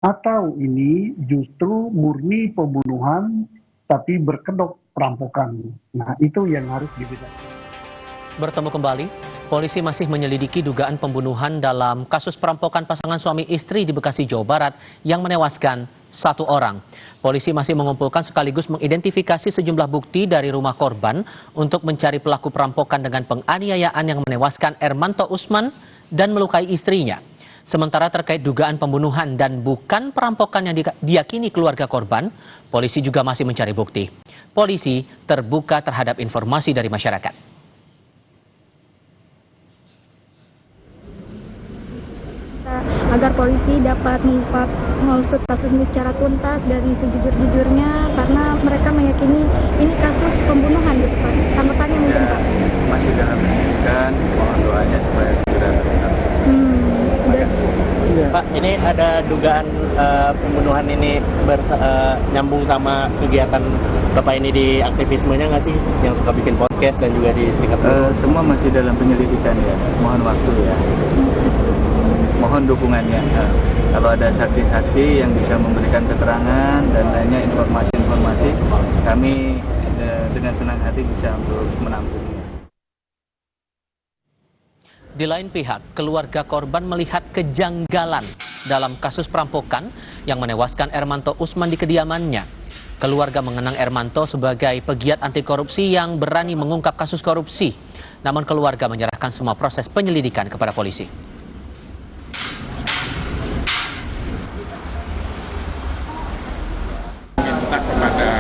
atau ini justru murni pembunuhan tapi berkedok perampokan. Nah, itu yang harus dibedakan. Bertemu kembali, polisi masih menyelidiki dugaan pembunuhan dalam kasus perampokan pasangan suami istri di Bekasi, Jawa Barat yang menewaskan satu orang. Polisi masih mengumpulkan sekaligus mengidentifikasi sejumlah bukti dari rumah korban untuk mencari pelaku perampokan dengan penganiayaan yang menewaskan Ermanto Usman dan melukai istrinya. Sementara terkait dugaan pembunuhan dan bukan perampokan yang diyakini keluarga korban, polisi juga masih mencari bukti. Polisi terbuka terhadap informasi dari masyarakat. Agar polisi dapat mengusut kasus ini secara tuntas dan sejujur-jujurnya, karena mereka meyakini ini kasus pembunuhan gitu Pak. Tanggapannya mungkin Pak? Masih dalam penyelidikan, mohon doanya supaya segera terungkap. Pak, ini ada dugaan pembunuhan ini nyambung sama kegiatan Bapak ini di aktivismenya nggak sih? Yang suka bikin podcast dan juga di Serikat Buruh? Semua masih dalam penyelidikan ya, mohon waktu ya. Mohon dukungannya. Kalau ada saksi-saksi yang bisa memberikan keterangan dan lainnya informasi-informasi, kami dengan senang hati bisa untuk menampungnya. Di lain pihak, keluarga korban melihat kejanggalan dalam kasus perampokan yang menewaskan Ermanto Usman di kediamannya. Keluarga mengenang Ermanto sebagai pegiat anti korupsi yang berani mengungkap kasus korupsi. Namun keluarga menyerahkan semua proses penyelidikan kepada polisi. Minta kepada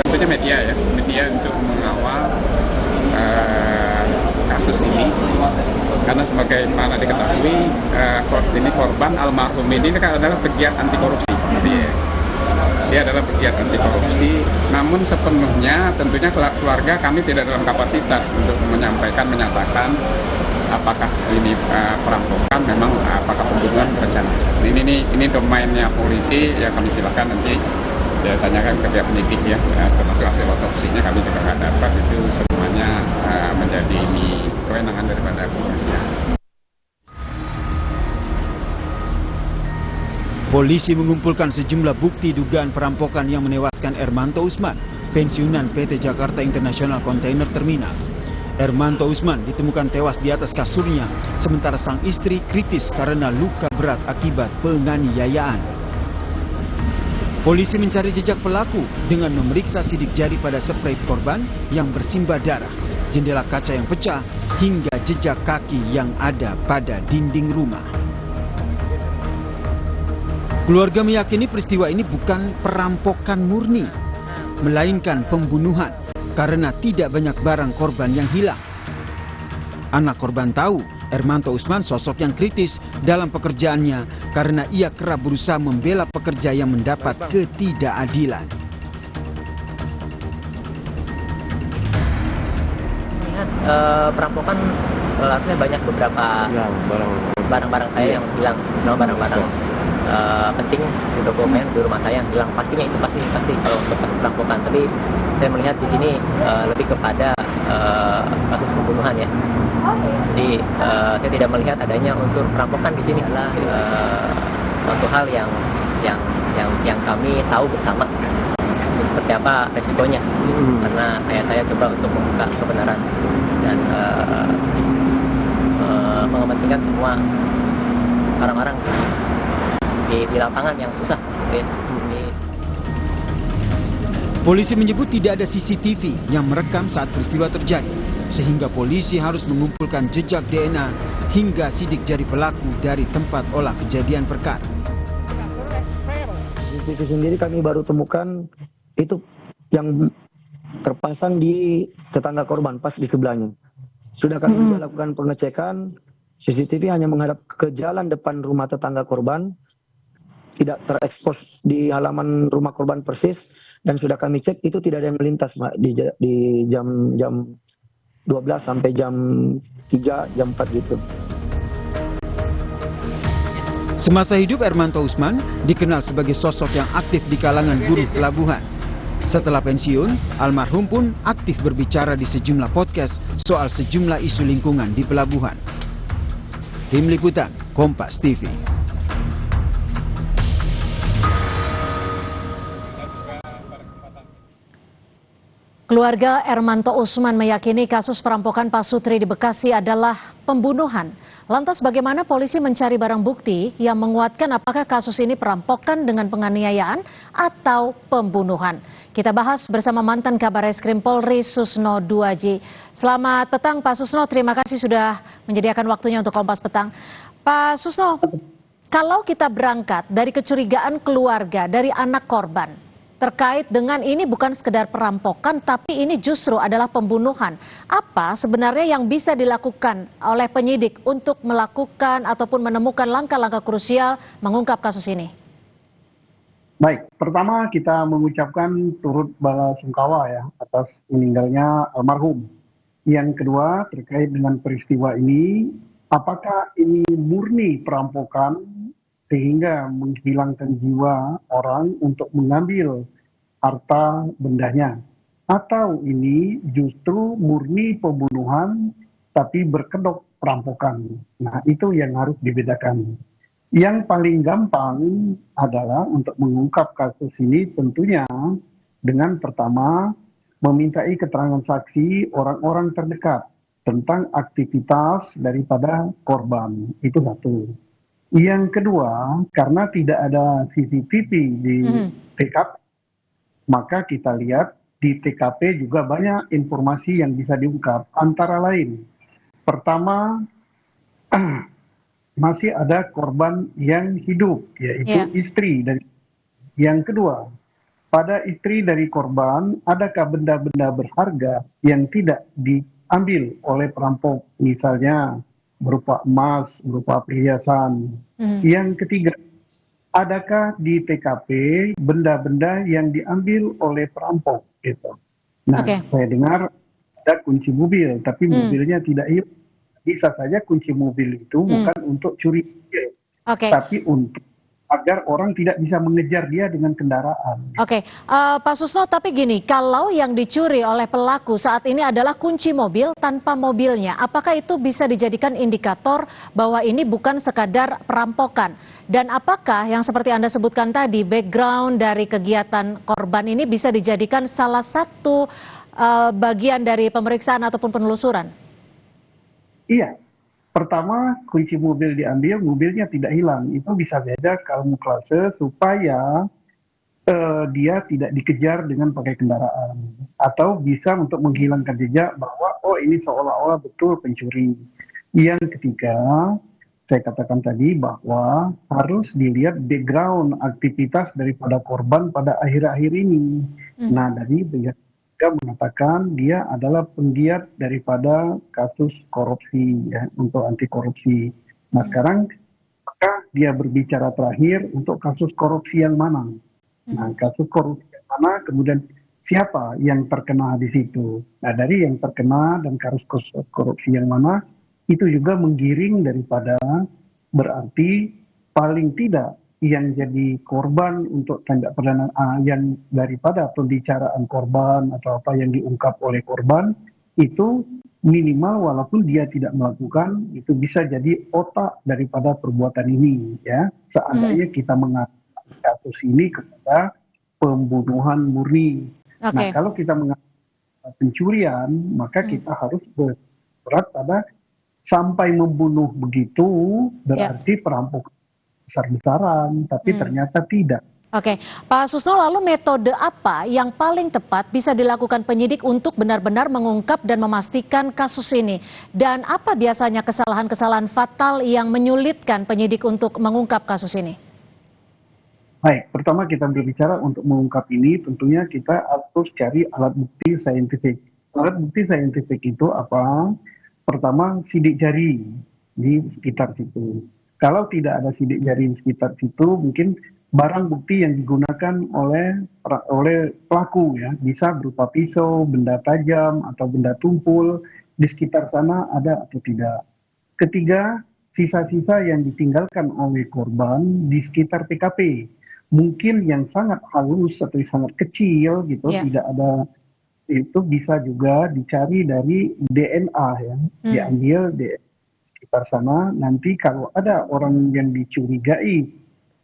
tentunya media untuk mengawal kasus ini, karena sebagaimana diketahui ini korban almarhum ini adalah pegiat anti korupsi. Dia adalah pegiat anti korupsi, namun sepenuhnya tentunya keluarga kami tidak dalam kapasitas untuk menyatakan apakah ini perampokan, memang apakah pembunuhan berencana. Ini domainnya polisi, ya kami silakan nanti ya tanyakan ke pihak penyidik ya, termasuk hasil otopsinya kami juga nggak dapat, itu semuanya menjadi kewenangan daripada kepolisian. Polisi mengumpulkan sejumlah bukti dugaan perampokan yang menewaskan Ermanto Usman, pensiunan PT Jakarta International Container Terminal. Ermanto Usman ditemukan tewas di atas kasurnya, sementara sang istri kritis karena luka berat akibat penganiayaan. Polisi mencari jejak pelaku dengan memeriksa sidik jari pada spray korban yang bersimbah darah, jendela kaca yang pecah, hingga jejak kaki yang ada pada dinding rumah. Keluarga meyakini peristiwa ini bukan perampokan murni, melainkan pembunuhan karena tidak banyak barang korban yang hilang. Anak korban tahu Ermanto Usman sosok yang kritis dalam pekerjaannya karena ia kerap berusaha membela pekerja yang mendapat ketidakadilan. Melihat perampokan harusnya banyak beberapa barang-barang saya yang hilang, barang-barang penting di dokumen di rumah saya yang hilang. Pastinya itu pasti kalau untuk kasus perampokan. Tapi saya melihat di sini lebih kepada kasus pembunuhan ya. Jadi saya tidak melihat adanya unsur perampokan di sini. Adalah suatu hal yang kami tahu bersama seperti apa resikonya. Karena ayah saya coba untuk membuka kebenaran dan mengepentingkan semua orang-orang di lapangan yang susah. Polisi menyebut tidak ada CCTV yang merekam saat peristiwa terjadi, sehingga polisi harus mengumpulkan jejak DNA hingga sidik jari pelaku dari tempat olah kejadian perkara. CCTV sendiri kami baru temukan itu yang terpasang di tetangga korban pas di sebelahnya. Sudah kami lakukan pengecekan, CCTV hanya menghadap ke jalan depan rumah tetangga korban, tidak terekspos di halaman rumah korban persis, dan sudah kami cek itu tidak ada yang melintas Mbak, di jam 12 sampai jam 3, jam 4 gitu. Semasa hidup Ermanto Usman dikenal sebagai sosok yang aktif di kalangan buruh pelabuhan. Setelah pensiun, almarhum pun aktif berbicara di sejumlah podcast soal sejumlah isu lingkungan di pelabuhan. Tim Liputan, Kompas TV. Keluarga Ermanto Usman meyakini kasus perampokan Pak Sutri di Bekasi adalah pembunuhan. Lantas bagaimana polisi mencari barang bukti yang menguatkan apakah kasus ini perampokan dengan penganiayaan atau pembunuhan? Kita bahas bersama mantan Kabar Eskrim Polri Susno Duaji. Selamat petang Pak Susno, terima kasih sudah menyediakan waktunya untuk Kompas Petang. Pak Susno, kalau kita berangkat dari kecurigaan keluarga, dari anak korban, terkait dengan ini bukan sekedar perampokan, tapi ini justru adalah pembunuhan. Apa sebenarnya yang bisa dilakukan oleh penyidik untuk melakukan ataupun menemukan langkah-langkah krusial mengungkap kasus ini? Baik, pertama kita mengucapkan turut bala sungkawa ya atas meninggalnya almarhum. Yang kedua terkait dengan peristiwa ini, apakah ini murni perampokan sehingga menghilangkan jiwa orang untuk mengambil harta bendanya, atau ini justru murni pembunuhan tapi berkedok perampokan. Nah, itu yang harus dibedakan. Yang paling gampang adalah untuk mengungkap kasus ini tentunya dengan pertama memintai keterangan saksi orang-orang terdekat tentang aktivitas daripada korban. Itu satu. Yang kedua, karena tidak ada CCTV di TKP, maka kita lihat di TKP juga banyak informasi yang bisa diungkap. Antara lain, pertama, masih ada korban yang hidup, yaitu istri. Dan yang kedua, pada istri dari korban, adakah benda-benda berharga yang tidak diambil oleh perampok, misalnya berupa emas, berupa perhiasan. Yang ketiga, adakah di TKP benda-benda yang diambil oleh perampok gitu. Nah, saya dengar ada kunci mobil, tapi mobilnya tidak hilang. Bisa saja kunci mobil itu bukan untuk curi mobil, tapi untuk agar orang tidak bisa mengejar dia dengan kendaraan. Pak Susno, tapi gini, kalau yang dicuri oleh pelaku saat ini adalah kunci mobil tanpa mobilnya, apakah itu bisa dijadikan indikator bahwa ini bukan sekadar perampokan? Dan apakah yang seperti Anda sebutkan tadi, background dari kegiatan korban ini bisa dijadikan salah satu bagian dari pemeriksaan ataupun penelusuran? Iya. Pertama, kunci mobil diambil, mobilnya tidak hilang. Itu bisa beda kamuflase supaya dia tidak dikejar dengan pakai kendaraan. Atau bisa untuk menghilangkan jejak bahwa, oh ini seolah-olah betul pencuri. Yang ketiga, saya katakan tadi bahwa harus dilihat background aktivitas daripada korban pada akhir-akhir ini. Nah, dari mengatakan dia adalah penggiat daripada kasus korupsi ya, untuk anti korupsi. Nah, sekarang maka dia berbicara terakhir untuk kasus korupsi yang mana. Nah, kasus korupsi yang mana, kemudian siapa yang terkena di situ. Nah, dari yang terkena dan kasus korupsi yang mana, itu juga menggiring daripada berarti paling tidak yang jadi korban untuk tindak pidana yang daripada pembicaraan korban atau apa yang diungkap oleh korban itu minimal walaupun dia tidak melakukan, itu bisa jadi otak daripada perbuatan ini ya. Seandainya kita mengatakan kasus ini kepada pembunuhan murni. Nah, kalau kita mengatakan pencurian, maka kita harus berat pada sampai membunuh begitu berarti perampok besar-besaran, tapi ternyata tidak. Pak Susno, lalu metode apa yang paling tepat bisa dilakukan penyidik untuk benar-benar mengungkap dan memastikan kasus ini? Dan apa biasanya kesalahan-kesalahan fatal yang menyulitkan penyidik untuk mengungkap kasus ini? Baik, pertama kita berbicara untuk mengungkap ini, tentunya kita harus cari alat bukti saintifik. Alat bukti saintifik itu apa? Pertama, sidik jari di sekitar situ. Kalau tidak ada sidik jari di sekitar situ, mungkin barang bukti yang digunakan oleh pelaku ya, bisa berupa pisau, benda tajam, atau benda tumpul, di sekitar sana ada atau tidak. Ketiga, sisa-sisa yang ditinggalkan oleh korban di sekitar TKP. Mungkin yang sangat halus atau sangat kecil gitu, tidak ada, itu bisa juga dicari dari DNA ya, diambil DNA sekitar sana. Nanti kalau ada orang yang dicurigai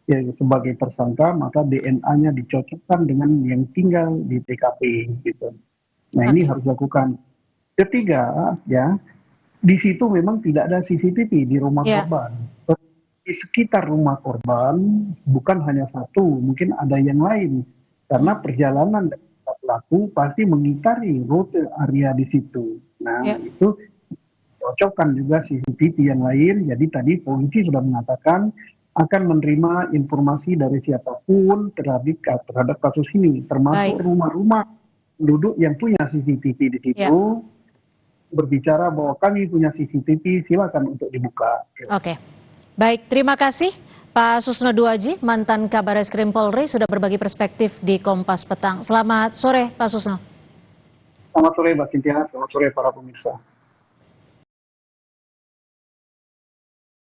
ya, sebagai tersangka, maka DNA-nya dicocokkan dengan yang tinggal di TKP gitu. Nah, ini harus dilakukan. Ketiga, ya, di situ memang tidak ada CCTV di rumah korban. Di sekitar rumah korban bukan hanya satu, mungkin ada yang lain. Karena perjalanan dari pelaku pasti mengitari rute area di situ. Nah, itu cocokkan juga CCTV yang lain. Jadi tadi polisi sudah mengatakan akan menerima informasi dari siapapun terhadap kasus ini, termasuk rumah-rumah penduduk yang punya CCTV di situ. Berbicara bahwa kami punya CCTV, silakan untuk dibuka. Oke. Baik, terima kasih Pak Susno Duaji, mantan Kabareskrim Polri, sudah berbagi perspektif di Kompas Petang. Selamat sore Pak Susno. Selamat sore Mbak Cynthia, selamat sore para pemirsa.